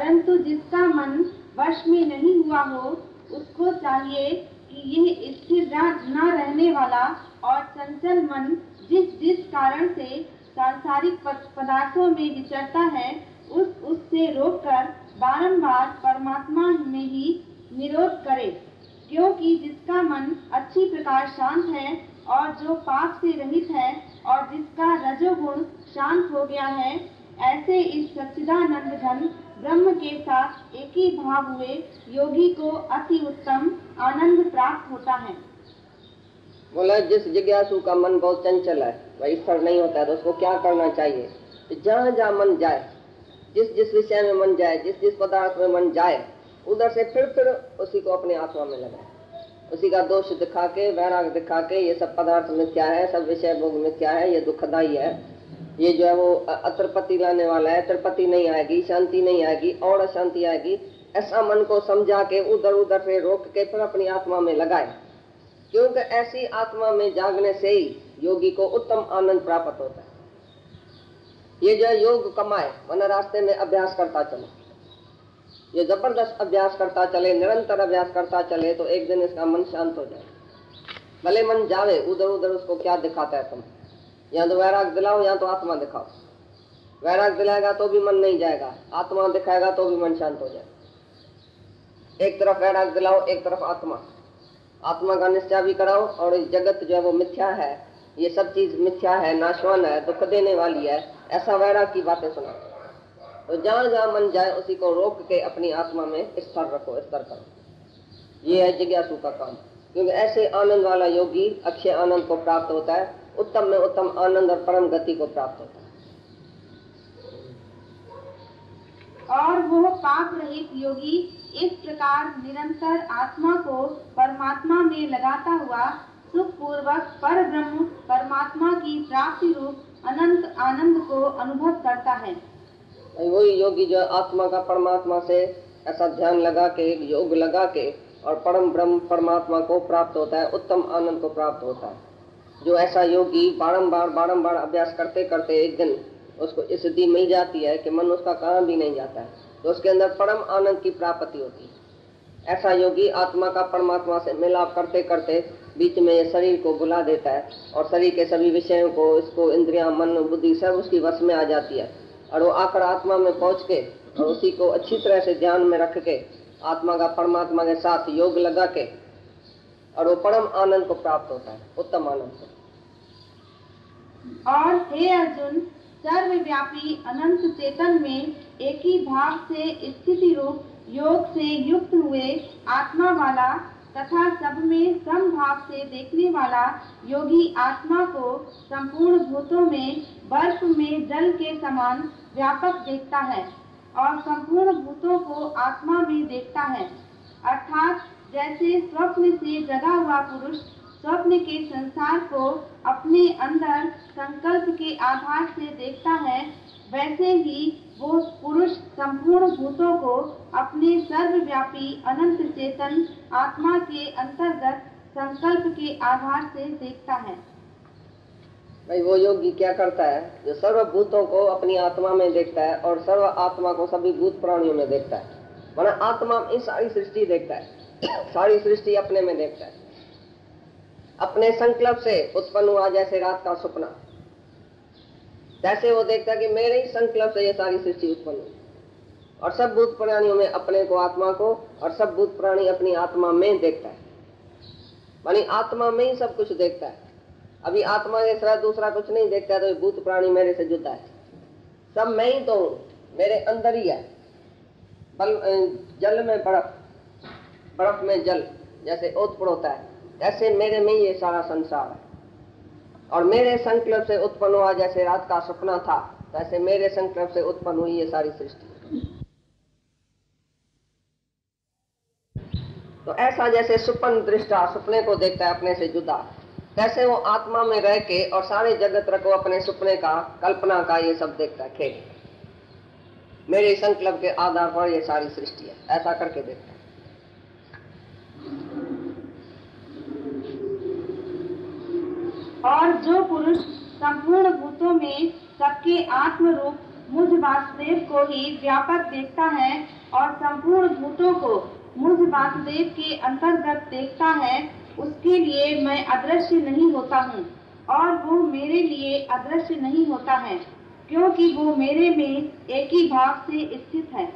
परंतु जिसका मन वश में नहीं हुआ हो उसको चाहिए कि यह स्थिर न रहने वाला और चंचल मन जिस कारण से सांसारिक पदार्थों में विचरता है उससे रोककर बारंबार परमात्मा में ही निरोध करे, क्योंकि जिसका मन अच्छी प्रकार शांत है और जो पाप से रहित है और जिसका रजोगुण शांत हो गया है, ऐसे इस सच्चिदानंद घन ब्रह्म के साथ एक ही भाव हुए योगी को अति उत्तम आनंद प्राप्त होता है। बोला जिस जिज्ञासु का मन बहुत चंचल है, वह स्थिर नहीं होता है, तो उसको क्या करना चाहिए? तो जहाँ जहाँ मन जाए, जिस जिस विषय में मन जाए, जिस जिस पदार्थ में मन जाए, उधर से फिर उसी को अपने आत्मा में लगाए, उसी का दोष दिखा के, वैराग दिखा के, ये सब पदार्थ मिथ्या है, सब विषय भोग मिथ्या है, ये दुखदाई है, ये जो है वो अतृपति लाने वाला है, तृपति नहीं आएगी, शांति नहीं आएगी और अशांति आएगी। ऐसा मन को समझा के उधर उधर से रोक के फिर अपनी आत्मा में लगाए, क्योंकि ऐसी आत्मा में जागने से ही योगी को उत्तम आनंद प्राप्त होता है। ये जो योग कमाए मन रास्ते में अभ्यास करता चले, ये जबरदस्त अभ्यास करता चले, निरंतर अभ्यास करता चले, तो एक दिन इसका मन शांत हो जाए। भले मन जावे उधर उधर, उसको क्या दिखाता है तुम? या तो वैराग दिलाओ या तो आत्मा दिखाओ। वैराग दिलाएगा तो भी मन नहीं जाएगा, आत्मा दिखाएगा तो भी मन शांत हो जाए। एक तरफ वैराग दिलाओ, एक तरफ आत्मा का निश्चय भी कराओ, और इस जगत जो है वो मिथ्या है, ये सब चीज मिथ्या है, नाशवान है, दुख देने वाली है, ऐसा वैराग की बातें सुना। तो जहाँ जहाँ मन जाए उसी को रोक के अपनी आत्मा में स्थिर रखो, स्थिर करो। ये है जिज्ञासु का काम, क्योंकि ऐसे आनंद वाला योगी अक्षय आनंद को प्राप्त होता है, उत्तम में उत्तम आनंद और परम गति को प्राप्त होता है। और वह पाप रहित योगी इस प्रकार निरंतर आत्मा को परमात्मा में लगाता हुआ सुख पूर्वक पर ब्रह्म परमात्मा की प्राप्ति रूप अनंत आनंद को अनुभव करता है। वही योगी जो आत्मा का परमात्मा से ऐसा ध्यान लगा के, योग लगा के, और परम ब्रह्म परमात्मा को प्राप्त होता है, उत्तम आनंद को प्राप्त होता है। जो ऐसा योगी बारंबार अभ्यास करते करते एक दिन उसको स्थिति मिल जाती है कि मन उसका कहाँ भी नहीं जाता है, तो उसके अंदर परम आनंद की प्राप्ति होती है। ऐसा योगी आत्मा का परमात्मा से मिलाप करते करते बीच में शरीर को बुला देता है, और शरीर के सभी विषयों को, इसको इंद्रियां, मन, बुद्धि सब उसकी वश में आ जाती है, और वो आकर आत्मा में पहुंच के और उसी को अच्छी तरह से ध्यान में रख के आत्मा का परमात्मा के साथ योग लगा के, और वो परम आनंद को प्राप्त होता है, उत्तम आनंद को। और हे अर्जुन, सर्वव्यापी अनंत चेतन में एक ही भाव से स्थिति रूप योग से युक्त हुए आत्मा वाला तथा सब में समभाव से देखने वाला योगी आत्मा को संपूर्ण भूतों में बर्फ में जल के समान व्यापक देखता है और संपूर्ण भूतों को आत्मा में देखता है। अर्थात जैसे स्वप्न से जगा हुआ पुरुष स्वप्न के संसार को अपने अंदर संकल्प के आधार से देखता है, वैसे ही वो पुरुष संपूर्ण भूतों को अपने सर्वव्यापी अनंत चेतन आत्मा के अंतर्गत संकल्प के आधार से देखता है। भाई वो योगी क्या करता है? जो सर्वभूतों को अपनी आत्मा में देखता है और सर्व आत्मा को सभी भूत प्राणियों में देखता है, माना आत्मा में सारी सृष्टि देखता है, सारी सृष्टि अपने में देखता है। अपने संकल्प से उत्पन्न हुआ जैसे रात का सपना, जैसे वो देखता है कि मेरे ही संकल्प से ये सारी सृष्टि उत्पन्न हुई, और सब भूत प्राणियों में अपने को, आत्मा को, और सब भूत प्राणी अपनी आत्मा में देखता है, मानी आत्मा में ही सब कुछ देखता है। अभी आत्मा के सिवा दूसरा कुछ नहीं देखता है, तो ये भूत प्राणी मेरे से जुदा है, सब मैं ही तो हूँ, मेरे अंदर ही है। जल में बर्फ, बर्फ में जल जैसे ओतप्रोत होता है, ऐसे मेरे में ये सारा संसार है। और मेरे संकल्प से उत्पन्न हुआ जैसे रात का सपना था, वैसे मेरे संकल्प से उत्पन्न हुई ये सारी सृष्टि। तो ऐसा जैसे सुपन दृष्टा सपने को देखता है अपने से जुदा, कैसे वो आत्मा में रह के और सारे जगत को अपने सपने का, कल्पना का ये सब देखता है, खेल मेरे संकल्प के आधार पर ये सारी सृष्टि है, ऐसा करके देखता है। और जो पुरुष संपूर्ण भूतों में सबके आत्म रूप मुझ वासुदेव को ही व्यापक देखता है और संपूर्ण भूतों को मुझ वासुदेव के अंतर्गत देखता है, उसके लिए मैं अदृश्य नहीं होता हूँ और वो मेरे लिए अदृश्य नहीं होता है, क्योंकि वो मेरे में एक ही भाव से स्थित है।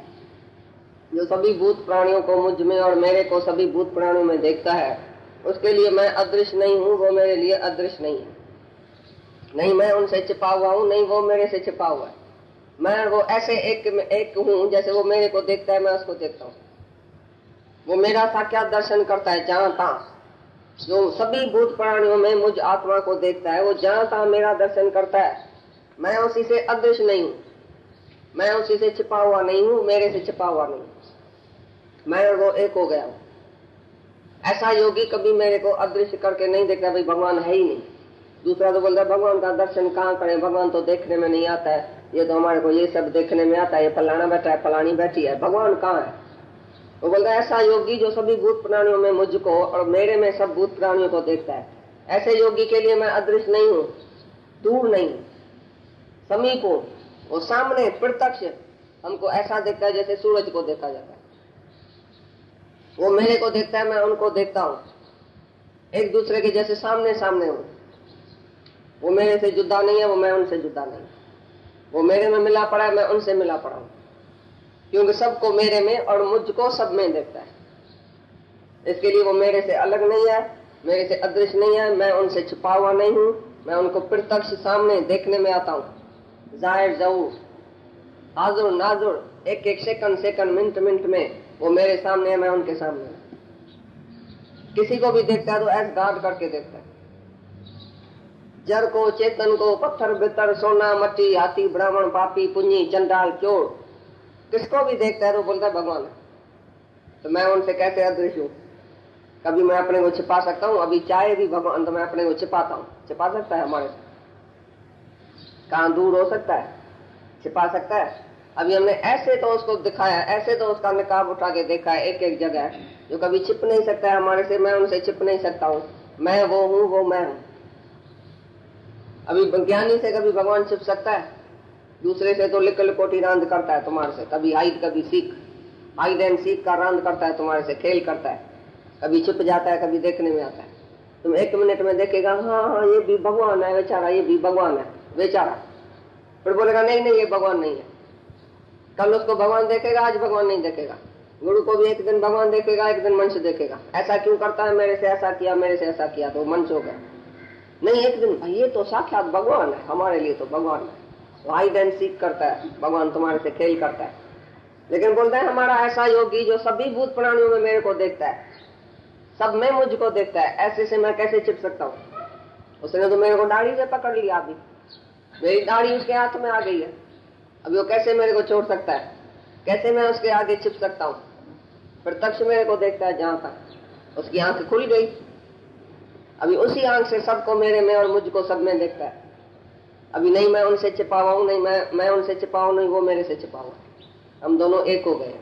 जो सभी भूत प्राणियों को मुझ में और मेरे को सभी भूत प्राणियों में देखता है, उसके लिए मैं अदृश्य नहीं हूँ, वो मेरे लिए अदृश्य नहीं है। नहीं मैं उनसे छिपा हुआ हूँ, नहीं वो मेरे से छिपा हुआ है। मैं वो ऐसे एक हूँ जैसे वो मेरे को देखता है, मैं उसको देखता हूँ। वो मेरा साक्षात दर्शन करता है जहाँ तहाँ। जो सभी भूत प्राणियों में मुझ आत्मा को देखता है, वो जहाँ तहाँ मेरा दर्शन करता है। मैं उसी से अदृश्य नहीं हूँ, मैं उसी से छिपा हुआ नहीं हूँ, मेरे से छिपा हुआ नहीं। मैं और वो एक हो गया हूँ। ऐसा योगी कभी मेरे को अदृश्य करके नहीं देखता, भाई भगवान है ही नहीं। दूसरा तो बोलता है भगवान का दर्शन कहाँ करें, भगवान तो देखने में नहीं आता है, ये तो हमारे को ये सब देखने में आता है, ये फलाना बैठा है, फलानी बैठी है, भगवान कहाँ है। वो बोलता है ऐसा योगी जो सभी भूत प्राणियों में मुझको और मेरे में सब भूत प्राणियों को देखता है, ऐसे योगी के लिए मैं अदृश्य नहीं हूँ, दूर नहीं, समीप हूँ। वो सामने प्रत्यक्ष हमको ऐसा देखता है जैसे सूरज को देखा जाता है। वो मेरे को देखता है, मैं उनको देखता हूँ, एक दूसरे के जैसे सामने सामने हूँ। वो मेरे से जुदा नहीं है, वो मैं उनसे जुदा नहीं। वो मेरे में मिला पड़ा है, मैं उनसे मिला पड़ा हूँ, क्योंकि सबको मेरे में और मुझको सब में देखता है। इसके लिए वो मेरे से अलग नहीं है, मेरे से अदृश्य नहीं है, मैं उनसे छुपा हुआ नहीं हूँ। मैं उनको प्रत्यक्ष सामने देखने में आता हूँ, जाहिर जरूर, हाजुर नाजुर, एक एक सेकंड मिनट में वो मेरे सामने है, मैं उनके सामने हूँ। किसी को भी देखता है तो ऐसे गांठ करके देखता है, जड़ को, चेतन को, पत्थर बितर, सोना मट्टी, हाथी ब्राह्मण, पापी पुण्य, चंडाल चोर, किसको भी देखता है तो बोलता है भगवान है। तो मैं उनसे कैसे अदृश्य हूँ? कभी मैं अपने को छिपा सकता हूँ? अभी चाहे भी भगवान तो मैं अपने को छिपाता हूँ। छिपा सकता है हमारे से? कहाँ दूर हो सकता है? छिपा सकता है? अभी हमने ऐसे तो उसको दिखाया, ऐसे तो उसका निकाब उठा के देखा है एक एक जगह, जो कभी छिप नहीं सकता है हमारे से। मैं उनसे छिप नहीं सकता हूँ, मैं वो हूँ, वो मैं हूँ। अभी ज्ञानी से कभी भगवान छिप सकता है? दूसरे से तो लिक लिकोटी रांद करता है तुम्हारे से, कभी हाइड कभी सीख, हाइड एंड सीख का रांद करता है तुम्हारे से, खेल करता है। कभी छिप जाता है, कभी देखने में आता है। तुम एक मिनट में देखेगा हाँ ये भी भगवान है बेचारा, ये भी भगवान है बेचारा, फिर बोलेगा नहीं नहीं ये भगवान नहीं है। कल उसको भगवान देखेगा, आज भगवान नहीं देखेगा। गुरु को भी एक दिन भगवान देखेगा, एक दिन मनुष्य देखेगा। ऐसा क्यों करता है? मेरे से ऐसा किया, मेरे से ऐसा किया, तो मनुष्य हो गया। नहीं, एक दिन भाई ये तो साक्षात भगवान है, हमारे लिए तो भगवान है। हाइड एंड सीक करता है भगवान, तुम्हारे से खेल करता है। लेकिन बोलते हैं हमारा ऐसा योगी जो सभी भूत प्राणियों में मेरे को देखता है, सब में मुझको देखता है, ऐसे से मैं कैसे छिप सकता हूँ? उसने तो मेरे को दाढ़ी से पकड़ लिया, अभी मेरी दाढ़ी उसके हाथ में आ गई है, अभी वो कैसे मेरे को छोड़ सकता है? कैसे मैं उसके आगे छिप सकता हूँ? प्रत्यक्ष मेरे को देखता है जहाँ तक उसकी आंख खुल गई, अभी उसी आंख से सबको मेरे में और मुझको सब में देखता है। अभी नहीं मैं उनसे छिपा हुआ हूँ, नहीं मैं उनसे छिपा हूँ, नहीं वो मेरे से छिपा हुआ। हम दोनों एक हो गए।